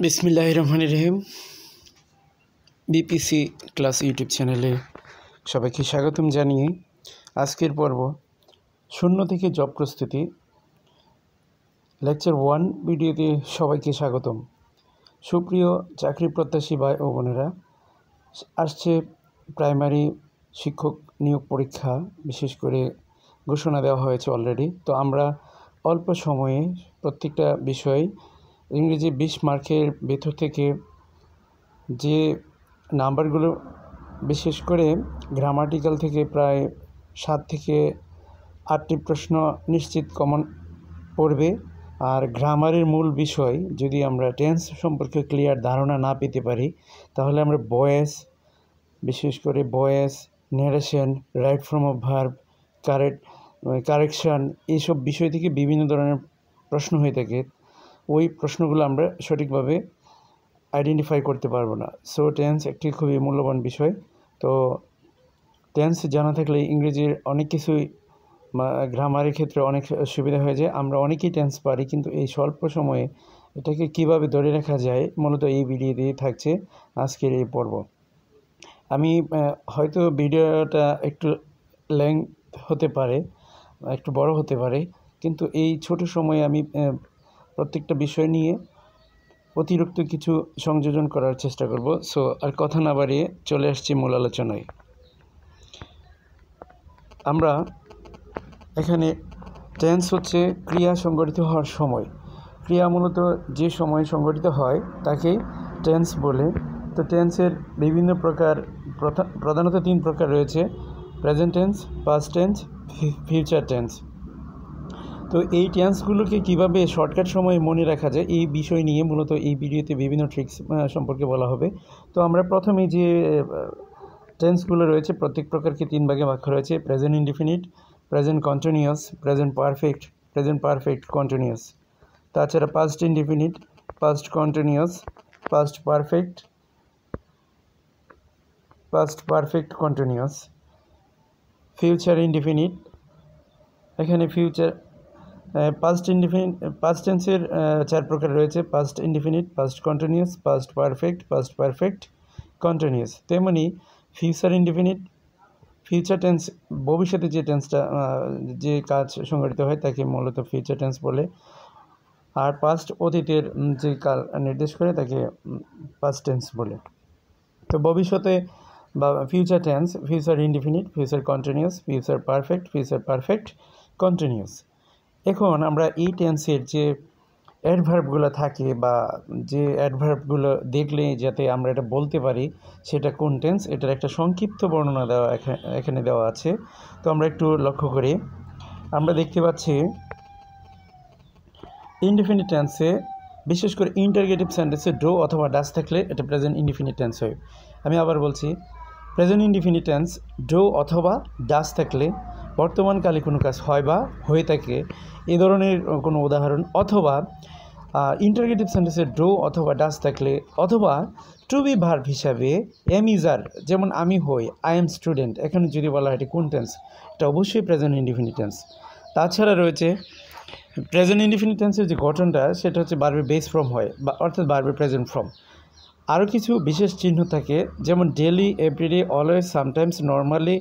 বিসমিল্লাহির রহমানির রহিম। B.P.C class YouTube চ্যানেলে সবাইকে স্বাগতম জানিয়ে আজকের পর্ব শূন্য থেকে জব প্রস্তুতি লেকচার 1 ভিডিওতে সবাইকে স্বাগতম। সুপ্রিয় চাকরি প্রত্যাশী ভাই ও বোনেরা, আসছে প্রাইমারি শিক্ষক নিয়োগ পরীক্ষা, বিশেষ করে ঘোষণা দেওয়া হয়েছে অলরেডি। তো আমরা অল্প সময়ে প্রত্যেকটা বিষয় ইংরেজি 20 মার্কের ভেতর থেকে যে নাম্বারগুলো, বিশেষ করে গ্রামাটিক্যাল থেকে প্রায় 7 থেকে 8টি প্রশ্ন নিশ্চিত কমন পড়বে। আর গ্রামারের মূল বিষয় যদি আমরা টেন্স সম্পর্কে ক্লিয়ার ধারণা না পেতে পারি, তাহলে আমরা ভয়েস, বিশেষ করে voice, narration, right form of verb, correction, এইসব বিষয় থেকে বিভিন্ন ধরনের প্রশ্ন হয়ে থাকে। ওই প্রশ্নগুলো আমরা সঠিকভাবে আইডেন্টিফাই করতে পারবো না। সো টেন্স একটি খুবই মূল্যবান বিষয়। তো টেন্স জানা থাকলে ইংরেজির অনেক কিছুই, গ্রামারের ক্ষেত্রে অনেক সুবিধা হয়ে যায়। আমরা অনেকেই টেন্স পারি, কিন্তু এই স্বল্প সময়ে এটাকে কিভাবে ধরে রাখা যায়, মূলত এই ভিডিও দিয়ে থাকছে আজকের এই পর্ব। আমি হয়তো ভিডিওটা একটু লেন্থ হতে পারে, একটু বড় হতে পারে, কিন্তু এই ছোট সময়ে আমি প্রত্যেকটা বিষয় নিয়ে অতিরিক্ত কিছু সংযোজন করার চেষ্টা করব। সো আর কথা না বাড়িয়ে চলে আসছি মূল আলোচনায়। আমরা এখানে টেন্স হচ্ছে ক্রিয়া সংগঠিত হওয়ার সময়। ক্রিয়া মূলত যে সময় সংগঠিত হয় তাকেই টেন্স বলে। তো টেন্সের বিভিন্ন প্রকার, প্রধানত 3 প্রকার রয়েছে: present tense, past tense, future tense. তো এই টেন্সগুলোকে কীভাবে শর্টকাট সময়ে মনে রাখা যায়, এই বিষয় নিয়ে মূলত এই ভিডিওতে বিভিন্ন ট্রিক্স সম্পর্কে বলা হবে। তো আমরা প্রথমে যে টেন্সগুলো রয়েছে, প্রত্যেক প্রকারকে 3 ভাগে ভাগ করা হয়েছে: present indefinite, present continuous, present perfect continuous. তাছাড়া past indefinite, past continuous, past perfect continuous. Future indefinite, এখানে ফিউচার পাস্ট টেন্সের 4 প্রকার রয়েছে: past indefinite, past continuous, past perfect continuous. তেমনি ফিউচার ইনডিফিনিট, ফিউচার টেন্স, ভবিষ্যতে যে টেন্সটা, যে কাজ সংঘটিত হয় তাকে মূলত ফিউচার টেন্স বলে। আর পাস্ট, অতীতের যে কাল নির্দেশ করে তাকে পাস্ট টেন্স বলে। তো ভবিষ্যতে বা future tense, future indefinite, future continuous, future perfect continuous. এখন আমরা এই টেন্সের যে অ্যাডভার্বগুলো থাকে, বা যে অ্যাডভার্বগুলো দেখলে যাতে আমরা এটা বলতে পারি সেটা কোন টেন্স, এটার একটা সংক্ষিপ্ত বর্ণনা দেওয়া এখানে দেওয়া আছে। তো আমরা একটু লক্ষ্য করি, আমরা দেখতে পাচ্ছি ইনডিফিনিট টেন্সে, বিশেষ করে ইন্টারগেটিভ সেন্টেন্সে ডো অথবা ডাস থাকলে এটা প্রেজেন্ট ইনডিফিনিট টেন্স হয়। আমি আবার বলছি, প্রেজেন্ট ইনডিফিনিট টেন্স ডো অথবা ডাস থাকলে বর্তমানকালে কোনো কাজ হয় বা হয়ে থাকে, এই ধরনের কোনো উদাহরণ। অথবা ইন্টারগেটিভ সেন্টেন্সে ডো অথবা ডাস থাকলে, অথবা টু বি ভার্ব হিসাবে এম ইজ আর, যেমন আমি হই, আই এম স্টুডেন্ট, এখানে যদি বলা হয় এটা কোন টেন্স, এটা অবশ্যই প্রেজেন্ট ইনডিফিনিট টেন্স। তাছাড়া রয়েছে প্রেজেন্ট ইনডিফিনিট টেন্সের যে গঠনটা, সেটা হচ্ছে ভার্বের বেস ফর্ম হয়, বা অর্থাৎ ভার্বের প্রেজেন্ট ফর্ম। আরও কিছু বিশেষ চিহ্ন থাকে, যেমন daily, everyday, always, sometimes, normally,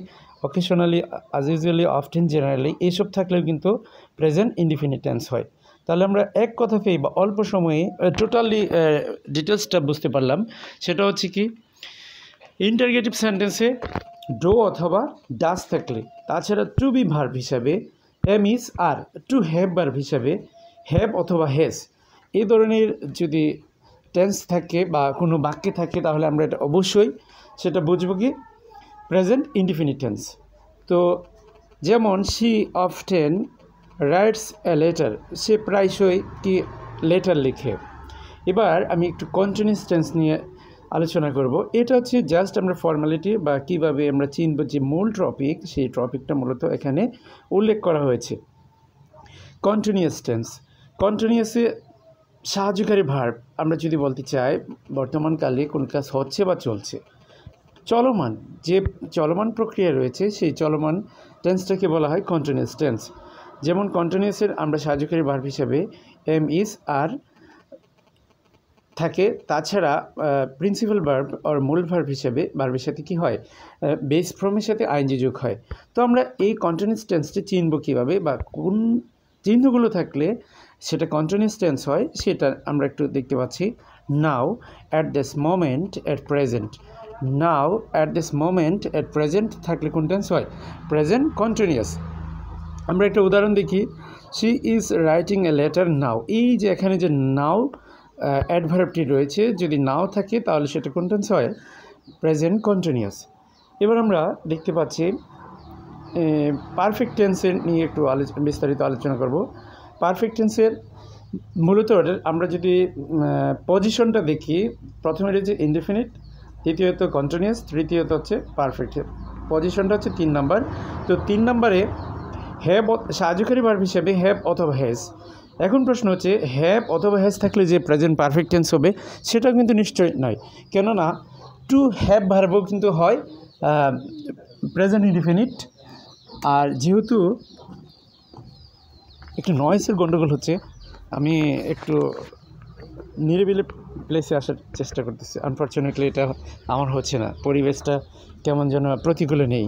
occasionally, as usually, often, generally, এইসব থাকলেও কিন্তু প্রেজেন্ট ইনডিফিনিট টেন্স হয়। তাহলে আমরা এক কথাতেই বা অল্প সময়ে টোটালি ডিটেলসটা বুঝতে পারলাম। সেটা হচ্ছে কি, ইন্টারগেটিভ সেন্টেন্সে ডো অথবা ডাস থাকলে, তাছাড়া টু বি ভার্ব হিসাবে am is are, to have verb হিসাবে হ্যাভ অথবা হ্যাজ, এই ধরনের যদি টেন্স থাকে বা কোনো বাক্যে থাকে, তাহলে আমরা এটা অবশ্যই সেটা বুঝবো কি প্রেজেন্ট ইনডিফিনিট টেন্স। তো যেমন she often writes a letter, সে প্রায়শই কি লেটার লিখে। এবার আমি একটু কন্টিনিউয়াস টেন্স নিয়ে আলোচনা করব। এটা হচ্ছে জাস্ট আমরা ফর্মালিটি, বা কীভাবে আমরা চিনব যে মূল টপিক, সেই টপিকটা মূলত এখানে উল্লেখ করা হয়েছে। কন্টিনিউয়াস টেন্স, কন্টিনিউয়াসে সাহায্যকারী ভার্ব আমরা যদি বলতে চাই বর্তমানকালে কোন কাজ হচ্ছে বা চলছে, চলমান, যে চলমান প্রক্রিয়া রয়েছে, সেই চলমান টেন্সটাকে বলা হয় কন্টিনিউয়াস টেন্স। যেমন কন্টিনিউয়াসের আমরা সাহায্যকারী ভার্ব হিসাবে এম ইজ আর থাকে। তাছাড়া প্রিন্সিপাল ভার্ব আর মূল ভার্ব হিসেবে ভার্বের সাথে কি হয়, বেস ফর্মের সাথে আইএনজি যোগ হয়। তো আমরা এই কন্টিনিউয়াস টেন্সটি চিনব কীভাবে, বা কোন চিহ্নগুলো থাকলে সেটা কন্টিনিউয়াস টেন্স হয়, সেটা আমরা একটু দেখতে পাচ্ছি। Now, at this moment, at present. Now, at this moment, at present থাকলে কোন টেন্স হয়, প্রেজেন্ট কন্টিনিউয়াস। আমরা একটা উদাহরণ দেখি, she is writing a letter now. এই যে এখানে যে নাও অ্যাডভার্বটি রয়েছে, যদি নাও থাকে তাহলে সেটা কোন টেন্স হয়, প্রেজেন্ট কন্টিনিউয়াস। এবার আমরা দেখতে পাচ্ছি পারফেক্ট টেন্সের নিয়ে একটু বিস্তারিত আলোচনা করব। পারফেক্ট টেন্সের মূলত আমরা যদি পজিশনটা দেখি, প্রথমে রয়েছে ইনডেফিনিট, দ্বিতীয়ত কন্টিনিউয়াস, তৃতীয়ত হচ্ছে পারফেক্ট। পজিশনটা হচ্ছে 3 নাম্বার। তো 3 নাম্বারে হ্যাভ সাহায্যকারী ভার্ব হিসেবে হ্যাভ অথবা হ্যাজ। এখন প্রশ্ন হচ্ছে হ্যাভ অথবা হ্যাজ থাকলে যে প্রেজেন্ট পারফেক্ট টেন্স হবে সেটা কিন্তু নিশ্চয়ই নয়, কেননা টু হ্যাভ ভার্বও কিন্তু হয় প্রেজেন্ট ইনডিফিনিট। আর যেহেতু একটু নয়েসের গণ্ডগোল হচ্ছে, আমি একটু নিরিবিলি প্লেসে আসার চেষ্টা করতেছি। আনফর্চুনেটলি এটা আমার হচ্ছে না, পরিবেশটা কেমন যেন প্রতিকূলে নেই।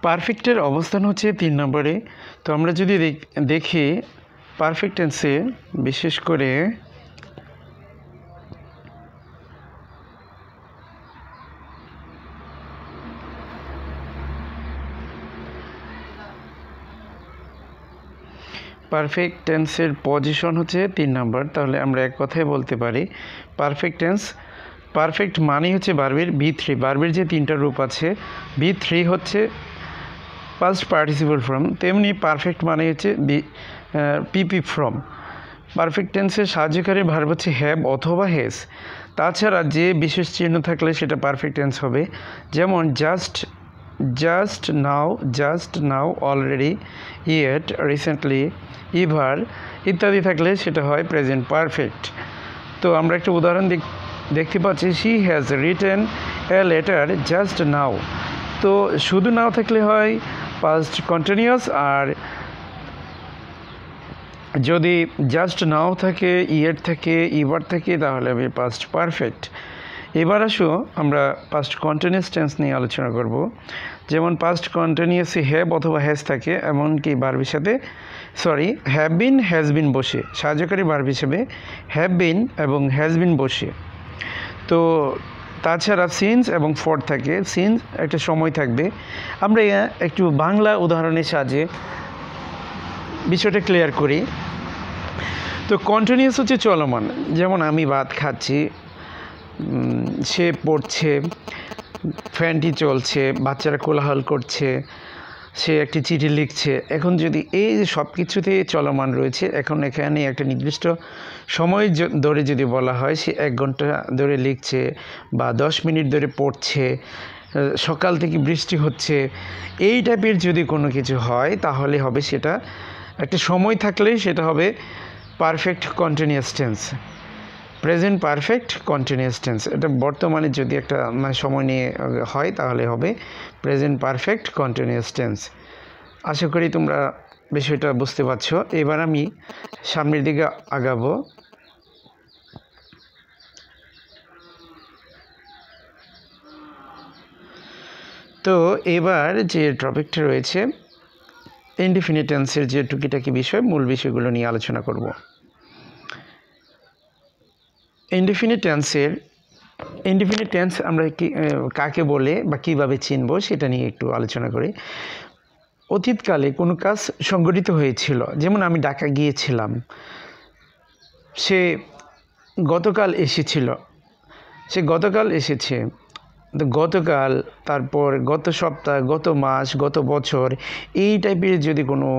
পারফেক্টের অবস্থান হচ্ছে 3 নম্বরে। তো আমরা যদি দেখি পারফেক্ট টেন্সে বিশেষ করে পারফেক্ট টেন্সের পজিশন হচ্ছে 3 নম্বর। তাহলে আমরা এক কথায় বলতে পারি পারফেক্ট টেন্স, পারফেক্ট মানে হচ্ছে ভার্বের B3। ভার্বের যে 3টা রূপ আছে, B3 হচ্ছে পাস্ট পার্টিসিপল ফর্ম, তেমনি পারফেক্ট মানে হচ্ছে PP ফর্ম। পারফেক্ট টেন্সের সাহায্যকারী ভার্ব হচ্ছে হ্যাভ অথবা হ্যাজ। তাছাড়া যে বিশেষ চিহ্ন থাকলে সেটা পারফেক্ট টেন্স হবে, যেমন just now, already, yet, recently, ever ইত্যাদি থাকলে সেটা হয় প্রেজেন্ট পারফেক্ট। তো আমরা একটা উদাহরণ দেখতে পাচ্ছি, she has written a letter just now. তো শুধু নাও থাকলে হয় পাস্ট কন্টিনিউয়াস, আর যদি জাস্ট নাও থাকে, ইয়েট থাকে, ইভার থাকে, তাহলে হবে পাস্ট পারফেক্ট। এবার আসো আমরা পাস্ট কন্টিনিউয়াস টেন্স নিয়ে আলোচনা করব। যেমন পাস্ট কন্টিনিউয়াসে হ্যাভ অথবা হ্যাজ থাকে, এমনকি ভার্বের সাথে হ্যাভ বিন, হ্যাজ বিন বসে, সাহায্যকারী ভার্ব হিসেবে হ্যাভ বিন এবং হ্যাজ বিন বসে। তো তাছাড়া সিন্স এবং ফর থাকে, সিন্স একটা সময় থাকবে। আমরা একটু বাংলা উদাহরণের সাহায্যে বিষয়টা ক্লিয়ার করি। তো কন্টিনিউয়াস হচ্ছে চলমান, যেমন আমি ভাত খাচ্ছি, সে পড়ছে, ফ্যানটি চলছে, বাচ্চারা কোলাহল করছে, সে একটি চিঠি লিখছে। এখন যদি এই যে সব কিছুতেই চলমান রয়েছে, এখন এখানে একটা নির্দিষ্ট সময় ধরে যদি বলা হয় সে 1 ঘন্টা ধরে লিখছে বা 10 মিনিট ধরে পড়ছে, সকাল থেকে বৃষ্টি হচ্ছে, এই টাইপের যদি কোনো কিছু হয় তাহলে হবে সেটা একটা সময় থাকলেই সেটা হবে perfect continuous tense, present perfect continuous tense. এটা বর্তমানে যদি একটা সময় নিয়ে হয় তাহলে হবে প্রেজেন্ট পারফেক্ট কন্টিনিউয়াস টেন্স। আশা করি তোমরা বিষয়টা বুঝতে পারছো। এবার আমি সামনের দিকে আগাবো। তো এবার যে টপিকটা রয়েছে ইনডিফিনিট টেন্সের যে টুকিটাকি বিষয়, মূল বিষয়গুলো নিয়ে আলোচনা করব। ইনডিফিনিট টেন্স আমরা কাকে বলে বা কীভাবে চিনব সেটা নিয়ে একটু আলোচনা করি। অতীতকালে কোনো কাজ সংঘটিত হয়েছিল, যেমন আমি ঢাকা গিয়েছিলাম, সে গতকাল এসেছে, তো গতকাল, তারপর গত সপ্তাহ, গত মাস, গত বছর, এই টাইপের যদি কোনো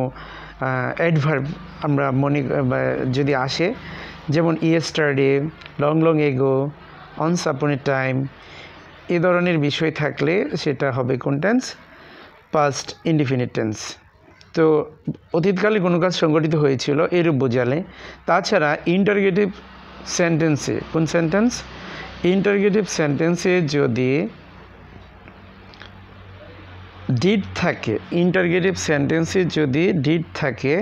অ্যাডভার্ব আমরা যদি আসে, যেমন ইয়েস্টারডে, লং এগো, অনস আপন এ টাইম, এ ধরনের বিষয় থাকলে সেটা হবে কোন টেন্স, পাস্ট ইনডিফিনিট টেন্স। তো অতীতকালে কোনো কাজ সংঘটিত হয়েছিল এরূপ বোঝালে। তাছাড়া ইন্টারগেটিভ সেন্টেন্সে, কোন সেন্টেন্স, ইন্টারগেটিভ সেন্টেন্সে যদি ডিড থাকে, ইন্টারগেটিভ সেন্টেন্সে যদি ডিড থাকে,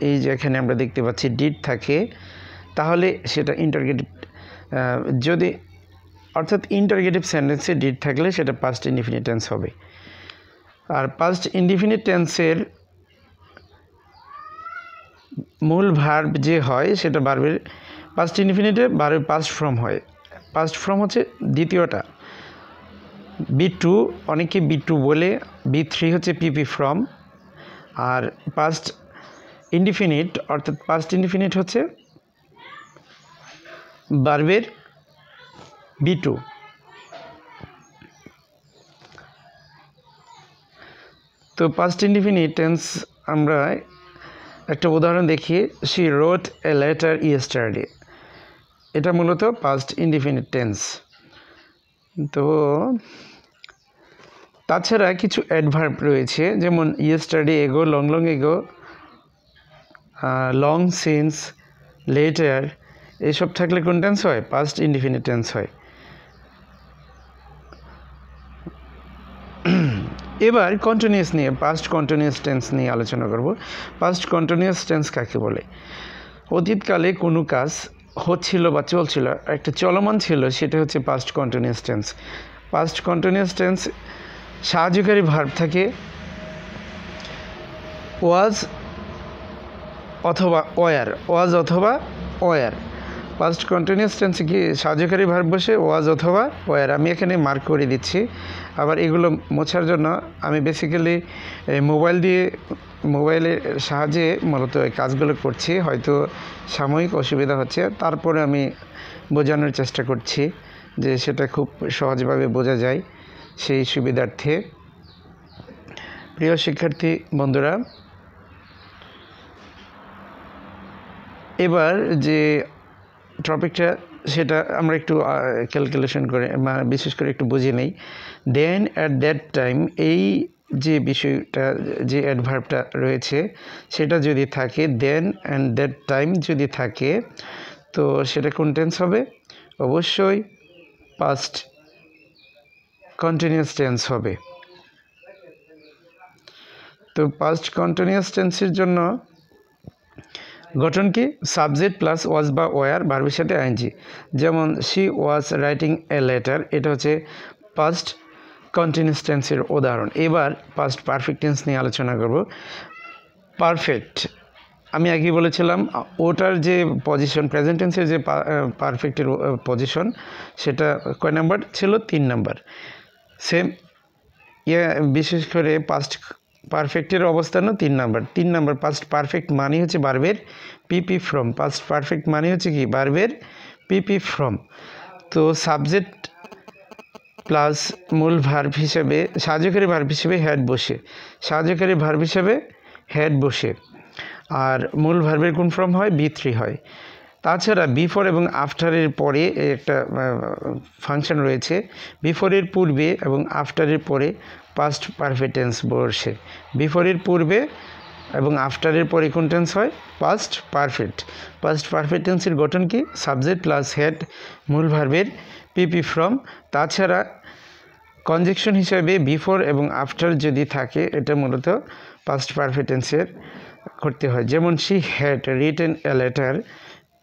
এই যে এখানে আমরা দেখতে পাচ্ছি ডিড থাকে, তাহলে সেটা ইন্টারগেটিভ, যদি অর্থাৎ ইন্টারগেটিভ সেন্টেন্সে ডিড থাকলে সেটা পাস্ট ইনডিফিনিট টেন্স হবে। আর পাস্ট ইনডিফিনিট টেন্সের মূল ভার্ব যে হয় সেটা ভার্বের পাস্ট ইনডিফিনিটে ভার্বের পাস্ট ফর্ম হয়। পাস্ট ফর্ম হচ্ছে দ্বিতীয়টা, B2, অনেকে B2 বলে, B3 হচ্ছে PP ফ্রম। আর পাস্ট ইনডিফিনিট অর্থাৎ পাস্ট ইনডিফিনিট হচ্ছে ভার্বের B2। তো পাস্ট ইনডিফিনিট টেন্স আমরা একটা উদাহরণ দেখি, শি রোট এ লেটার ইয়েস্টারডে, এটা মূলত পাস্ট ইনডিফিনিট টেন্স। তো তাছাড়া কিছু অ্যাডভার্ব রয়েছে, যেমন ইয়েস্টারডে এগো, long long ago, long since, letter, এইসব থাকলে কোন টেন্স হয়? পাস্ট ইনডিফিনিট টেন্স হয়। এবার কন্টিনিউয়াস নিয়ে, পাস্ট কন্টিনিউয়াস টেন্স নিয়ে আলোচনা করব। পাস্ট কন্টিনিউয়াস টেন্স কাকে বলে? অতীতকালে কোনো কাজ হচ্ছিল বা চলছিল, একটা চলমান ছিল, সেটা হচ্ছে past continuous tense. Past continuous tense সাহায্যকারী ভার্ব থাকে ওয়াজ অথবা ওয়ার, ওয়াজ অথবা ওয়ার। পাস্ট কন্টিনিউয়াস টেন্সে কি সাহায্যকারী ভার্ব বসে ওয়াজ অথবা ওয়ার। আমি এখানে মার্ক করে দিচ্ছি। আবার এগুলো মোছার জন্য আমি বেসিক্যালি মোবাইলের সাহায্যে মূলত এই কাজগুলো করছি, হয়তো সাময়িক অসুবিধা হচ্ছে, তারপরে আমি বোঝানোর চেষ্টা করছি যে সেটা খুব সহজভাবে বোঝা যায়, সেই সুবিধার্থে। প্রিয় শিক্ষার্থী বন্ধুরা, এবার যে টপিকটা সেটা আমরা একটু ক্যালকুলেশন করে, বিশেষ করে একটু বুঝে নেই। দেন অ্যাট দ্যাট টাইম, এই যে বিষয়টা, যে অ্যাডভার্বটা রয়েছে সেটা যদি থাকে, দেন অ্যান্ড দ্যাট টাইম যদি থাকে, তো সেটা কোন টেন্স হবে? অবশ্যই পাস্ট কন্টিনিউয়াস টেন্স হবে। তো পাস্ট কন্টিনিউয়াস টেন্সের জন্য গঠন কি? সাবজেক্ট প্লাস ওয়াজ বা ওয়ার, ভার্বের সাথে আইএনজি। যেমন she was writing a letter, এটা হচ্ছে পাস্ট কন্টিনিউয়াস টেন্সের উদাহরণ। এবার পাস্ট পারফেক্ট টেন্স নিয়ে আলোচনা করব। পারফেক্ট, আমি আগে বলেছিলাম ওটার যে পজিশন, প্রেজেন্ট টেন্সের যে পারফেক্টের পজিশন, সেটা কয় নাম্বার ছিল? 3 নাম্বার। সেম বিশেষ করে পাস্ট পারফেক্টের অবস্থানও 3 নাম্বার। 3 নাম্বার পাস্ট পারফেক্ট মানে হচ্ছে ভার্বের পিপি ফ্রম। পাস্ট পারফেক্ট মানে হচ্ছে কি? ভার্বের পিপি ফ্রম। তো সাবজেক্ট প্লাস মূল ভার্ব হিসেবে, সাহায্যকারী ভার্ব হিসেবে হ্যাড বসে, সাহায্যকারী ভার্ব হিসেবে হ্যাড বসে, আর মূল ভার্বের কোন ফর্ম হয়? B3 হয়। তাছাড়া বিফোর এবং আফটারের পরে একটা ফাংশন রয়েছে, বিফোরের পূর্বে এবং আফটারের পরে পাস্ট পারফেক্ট টেন্স বসে। বিফোরের পূর্বে এবং আফটারের পরে কোন টেন্স হয়? Past perfect. পাস্ট পারফেক্ট টেন্সের গঠন কি? সাবজেক্ট প্লাস হেড, মূল ভার্বের পিপি ফ্রম। তাছাড়া কনজাংশন হিসাবে বিফোর এবং আফটার যদি থাকে, এটা মূলত পাস্ট পারফেক্ট টেন্সের করতে হয়। যেমন she had written a letter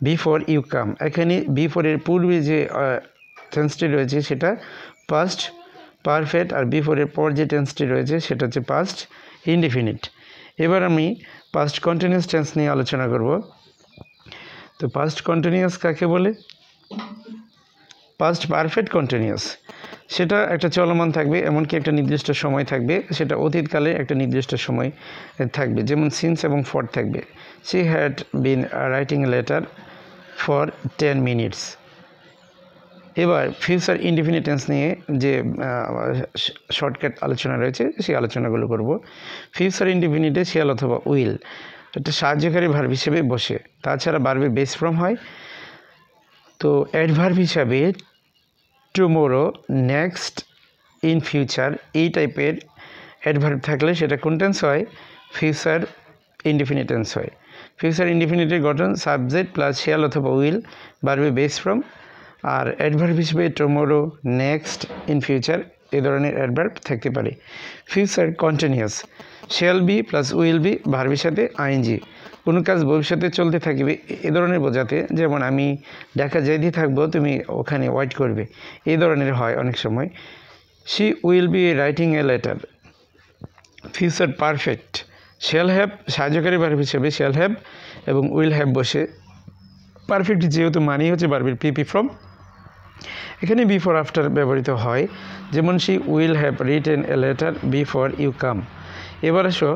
before you come, এখানে বিফোরের পূর্বে যে টেন্সটি রয়েছে সেটা পাস্ট পারফেক্ট, আর বিফোরের পর যে টেন্সটি রয়েছে সেটা হচ্ছে পাস্ট ইনডিফিনিট। এবার আমি পাস্ট কন্টিনিউয়াস টেন্স নিয়ে আলোচনা করব। তো পাস্ট কন্টিনিউয়াস কাকে বলে? পাস্ট পারফেক্ট কন্টিনিউয়াস, সেটা একটা চলমান থাকবে, এমনকি একটা নির্দিষ্ট সময় থাকবে, সেটা অতীতকালে একটা নির্দিষ্ট সময় থাকবে। যেমন সিন্স এবং ফর থাকবে। She had been writing a letter for 10 minutes. এবার ফিউচার ইনডিফিনিট টেন্স নিয়ে যে শর্টকাট আলোচনা রয়েছে সেই আলোচনাগুলো করব। ফিউচার ইনডিফিনিটে শিয়াল অথবা উইল, এটা সাহায্যকারী ভার্ব হিসেবে বসে। তাছাড়া ভার্বের বেস ফর্ম হয়। তো অ্যাডভার্ব হিসাবে টুমোরো, নেক্সট, ইন ফিউচার, এই টাইপের অ্যাডভার্ব থাকলে সেটা কোন টেন্স হয়? ফিউচার ইনডিফিনিট টেন্স হয়। ফিউচার ইনডিফিনিটের গঠন সাবজেক্ট প্লাস শিয়াল অথবা উইল, ভার্বের বেস ফর্ম আর অ্যাডভার্ব হিসেবে টুমরো, নেক্সট, ইন ফিউচার এই ধরনের অ্যাডভার্ব থাকতে পারে। Future continuous, shall be plus will be ভার্বের সাথে আইএনজি। কোনো কাজ ভবিষ্যতে চলতে থাকবে এ ধরনের বোঝাতে, যেমন আমি ঢাকা যাইতে থাকবো, তুমি ওখানে ওয়েট করবে, এই ধরনের হয় অনেক সময়। She will be writing a letter. Future perfect, shall have সাহায্যকারী ভার্ব হিসেবে শ্যাল হ্যাভ এবং উইল হ্যাভ বসে। পারফেক্ট যেহেতু মানেই হচ্ছে ভার্বের পিপি ফর্ম, এখানে বিফোর আফটার ব্যবহৃত হয়, যেমন she will have written a letter before you come. এবার আসো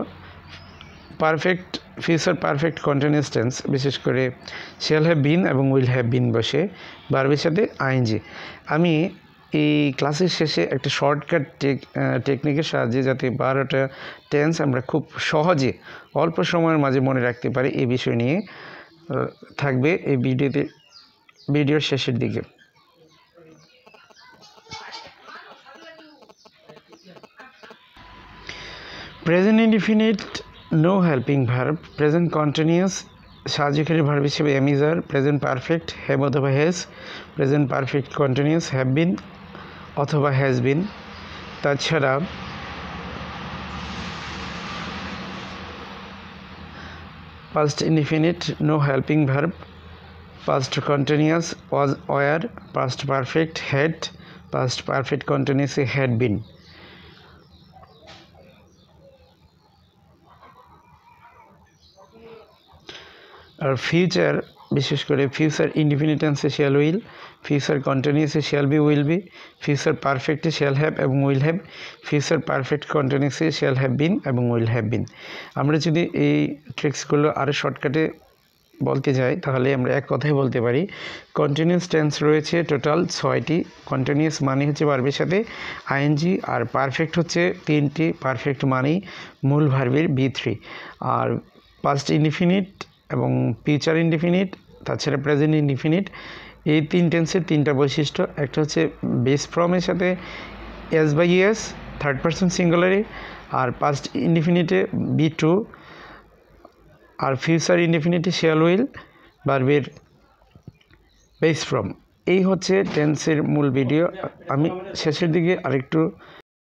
perfect future perfect continuous tense, বিশেষ করে শ্যাল হ্যাভ বিন এবং উইল হ্যাভ বিন বসে ভার্বের সাথে আইএনজি। আমি এই ক্লাসের শেষে একটা শর্টকাট টেকনিকের সাহায্যে যাতে 12টা টেন্স আমরা খুব সহজে অল্প সময়ের মাঝে মনে রাখতে পারি, এই বিষয় নিয়ে থাকবে এই ভিডিওর শেষের দিকে। Present indefinite no helping verb. Present continuous সাহায্যকারী ভার্ব হিসেবে am is are. Present perfect have অথবা has. Present perfect continuous have been অথবা হ্যাজ বিন। তাছাড়া past indefinite no helping verb. Past continuous was were. Past perfect had. Past perfect continuous had been. আর future, বিশেষ করে future indefinite টেন্সে shall will, future কন্টিনিউয়াসে shall be will be, future পারফেক্টে shall have এবং will have, future perfect কন্টিনিউয়াসে shall have been এবং will have been. আমরা যদি এই ট্রিক্সগুলো আরও শর্টকাটে বলতে যাই, তাহলে আমরা এক কথাই বলতে পারি কন্টিনিউয়াস টেন্স রয়েছে টোটাল 6টি। কন্টিনিউয়াস মানে হচ্ছে ভার্বের সাথে আইএনজি, আর পারফেক্ট হচ্ছে 3টি। পারফেক্ট মানেই মূল ভার্বের B3। আর পাস্ট ইনডিফিনিট এবং ফিউচার ইনডিফিনিট, তাছাড়া প্রেজেন্ট ইনডিফিনিট, এই 3 টেন্সের 3টা বৈশিষ্ট্য। একটা হচ্ছে বেস ফর্মের সাথে S by S, third person সিঙ্গুলারে, আর পাস্ট ইনডিফিনিটে B2, আর ফিউচার ইনডিফিনিটে শ্যাল উইল ভার্বের বেস ফর্ম। এই হচ্ছে টেন্সের মূল ভিডিও। আমি শেষের দিকে আরেকটু